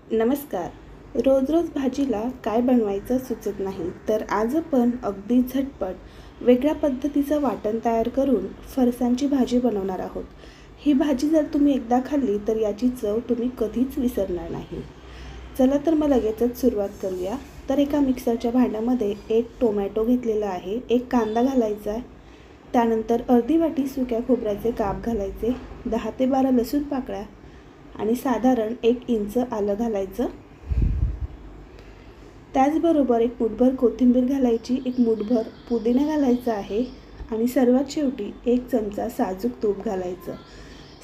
नमस्कार. रोज रोज भाजीला काय बनवायचं सुचत नाही, तर आज आपण अगदी झटपट वेगळ्या पद्धतीचं वाटण तयार करून फरसाणची भाजी बनवणार आहोत. ही भाजी जर तुम्ही एकदा खाल्ली तर याची चव तुम्ही कधीच विसरणार नाही. चला तर मग लगेचच सुरुवात करूया. तर एका मिक्सरच्या भांड्यामध्ये एक टोमॅटो घेतलेला आहे, एक कांदा घालायचा आहे, त्यानंतर अर्धी वाटी सुक्या खोबऱ्याचे काप घालायचे, 10 ते 12 लसूण पाकळ्या आणि साधारण 1 इंच आलं घालायचं. त्याचबरोबर एक मुठभर कोथिंबीर घालायची, एक मुठभर पुदिना घालायचा आहे आणि सर्वात शेवटी 1 चमचा साजूक तूप घालायचं.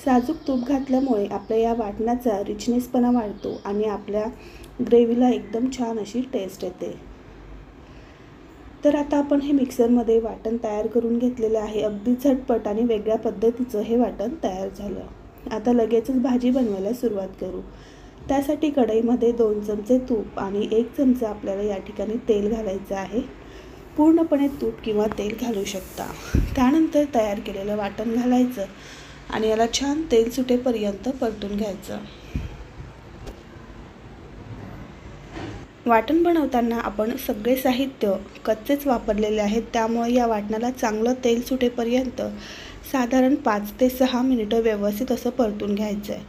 साजूक तूप घातल्यामुळे आपल्या या वाटणाचा रिचनेसपणा वाढतो आणि आपल्या ग्रेव्हीला एकदम छान अशी टेस्ट येते. तर आता आपण हे मिक्सरमध्ये वाटण तयार करून घेतलेलं आहे. अगदी झटपट आणि वेगळ्या पद्धतीचं हे वाटण तयार झालं. आता लगेचच भाजी बनवायला सुरुवात करू. त्यासाठी कढईमध्ये 2 चमचे तूप आणि 1 चमचा आपल्याला या ठिकाणी तेल घालायचं आहे. पूर्णपणे तूप किंवा तेल घालू शकता. त्यानंतर तयार केलेलं वाटण घालायचं आणि याला छान तेल सुटेपर्यंत परतून घ्यायचं. वाटण बनवताना आपण सगळे साहित्य कच्चेच वापरलेले आहेत, त्यामुळे या वाटणाला चांगलं तेल सुटेपर्यंत साधारण 5 ते 6 मिनिटं व्यवस्थित असं परतून घ्यायचं आहे.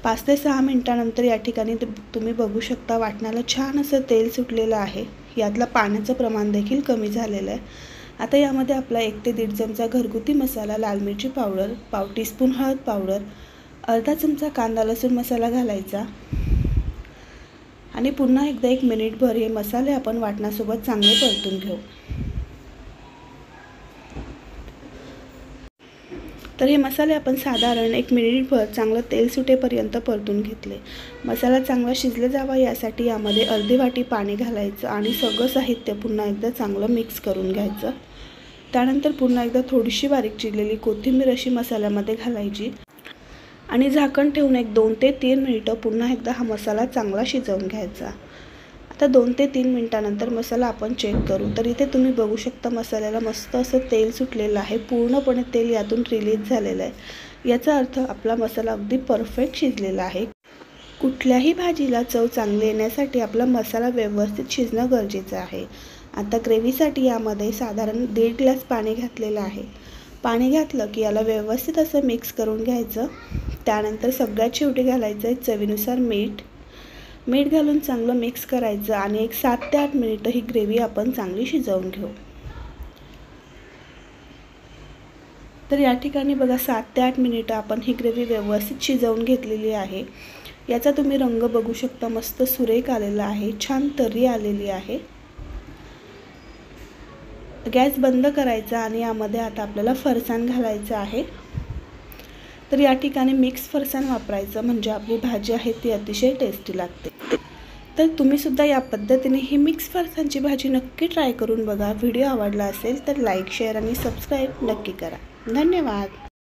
5 ते 6 मिनिटानंतर या ठिकाणी तुम्ही बघू शकता वाटणाला छान असं तेल सुटलेलं आहे. यातलं पाण्याचं प्रमाण देखील कमी झालेलं आहे. आता यामध्ये आपला 1 ते 1.5 चमचा घरगुती मसाला, लाल मिरची पावडर, पाव टीस्पून हळद पावडर, अर्धा चमचा कांदा लसूण मसाला घालायचा आणि पुन्हा एकदा 1 मिनिटभर हे मसाले आपण वाटणासोबत चांगले परतून घेऊ. तर हे मसाले आपण साधारण 1 मिनिटभर चांगलं तेल सुटेपर्यंत परतून घेतले. मसाला चांगला शिजला जावा यासाठी यामध्ये अर्धी वाटी पाणी घालायचं आणि सगळं साहित्य पुन्हा एकदा चांगलं मिक्स करून घ्यायचं. त्यानंतर पुन्हा एकदा थोडीशी बारीक चिरलेली कोथिंबीर अशी मसाल्यामध्ये घालायची आणि झाकण ठेवून 2 ते 3 मिनिटं पुन्हा एकदा हा मसाला चांगला शिजवून घ्यायचा. आता 2 ते 3 मिनिटानंतर मसाला आपण चेक करू. तर इथे तुम्ही बघू शकता मसाल्याला मस्त असं तेल सुटलेलं आहे. पूर्णपणे तेल यातून रिलीज झालेलं आहे. याचा अर्थ आपला मसाला अगदी परफेक्ट शिजलेला आहे. कुठल्याही भाजीला चव चांगली येण्यासाठी आपला मसाला व्यवस्थित शिजणं गरजेचं आहे. आता ग्रेव्हीसाठी यामध्ये साधारण 1.5 ग्लास पाणी घातलेलं आहे. पाणी घातलं की याला व्यवस्थित असं मिक्स करून घ्यायचं. त्यानंतर सगळ्यात शेवटी घालायचं आहे चवीनुसार मीठ. मीठ घालून चांगलं मिक्स करायचं आणि 7 ते 8 मिनिटं ही ग्रेव्ही आपण चांगली शिजवून घेऊ. तर या ठिकाणी बघा 7 ते 8 मिनिटं आपण ही ग्रेव्ही व्यवस्थित शिजवून घेतलेली आहे. याचा तुम्ही रंग बघू शकता, मस्त सुरेख आलेला आहे, छान तर्री आलेली आहे. गॅस बंद करायचा आणि यामध्ये आता आपल्याला फरसाण घालायचं आहे. तर या ठिकाणी मिक्स फरसाण वापरायचं, म्हणजे आपली भाजी आहे ती अतिशय टेस्टी लागते. तर तुम्हीसुद्धा या पद्धतीने ही मिक्स फरसाणची भाजी नक्की ट्राय करून बघा. व्हिडिओ आवडला असेल तर लाईक, शेअर आणि सबस्क्राईब नक्की करा. धन्यवाद.